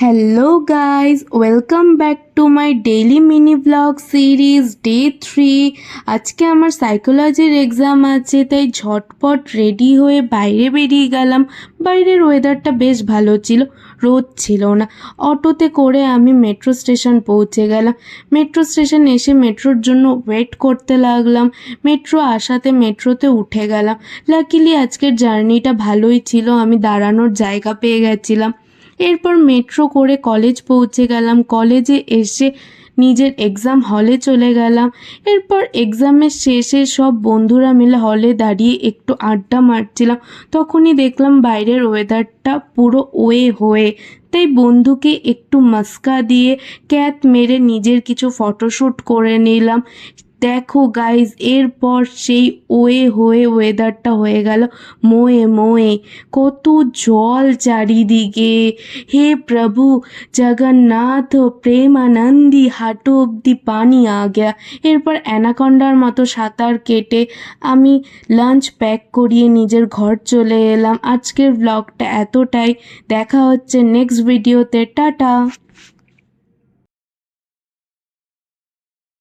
Hello guys, welcome back to my daily mini vlog series day 3। আজকে আমার সাইকোলজির exam আছে, তাই ঝটপট রেডি হয়ে বাইরে বেরিয়ে গেলাম। বাইরের ওয়েদারটা বেশ ভালো ছিল, রোদ ছিল না। অটোতে করে আমি মেট্রো স্টেশন পৌঁছে গেলাম। মেট্রো স্টেশন এসে মেট্রোর জন্য ওয়েট করতে লাগলাম। মেট্রো আসাতে মেট্রোতে উঠে গেলাম। লাকিলি আজকের জার্নিটা ভালোই ছিল, আমি দাঁড়ানোর জায়গা পেয়ে গেছিলাম। এরপর মেট্রো করে কলেজ পৌঁছে গেলাম। কলেজে এসে নিজের এক্সাম হলে চলে গেলাম। এরপর এক্সামের শেষে সব বন্ধুরা মিলে হলে দাঁড়িয়ে একটু আড্ডা মারছিলাম। তখনই দেখলাম বাইরের ওয়েদারটা পুরো হয়ে, তাই বন্ধুকে একটু মস্কা দিয়ে ক্যাত মেরে নিজের কিছু ফটোশ্যুট করে নিলাম। দেখো গাইজ, এরপর সেই হয়ে ওয়েদারটা হয়ে গেল মোয়ে। কত জল চারিদিকে, হে প্রভু জগন্নাথ প্রেমানন্দী, হাঁটু অব্দি পানি আ গয়া। এরপর অ্যানাকন্ডার মতো সাঁতার কেটে আমি লাঞ্চ প্যাক করিয়ে নিজের ঘর চলে এলাম। আজকের ব্লগটা এতটাই, দেখা হচ্ছে নেক্সট ভিডিওতে, টাটা।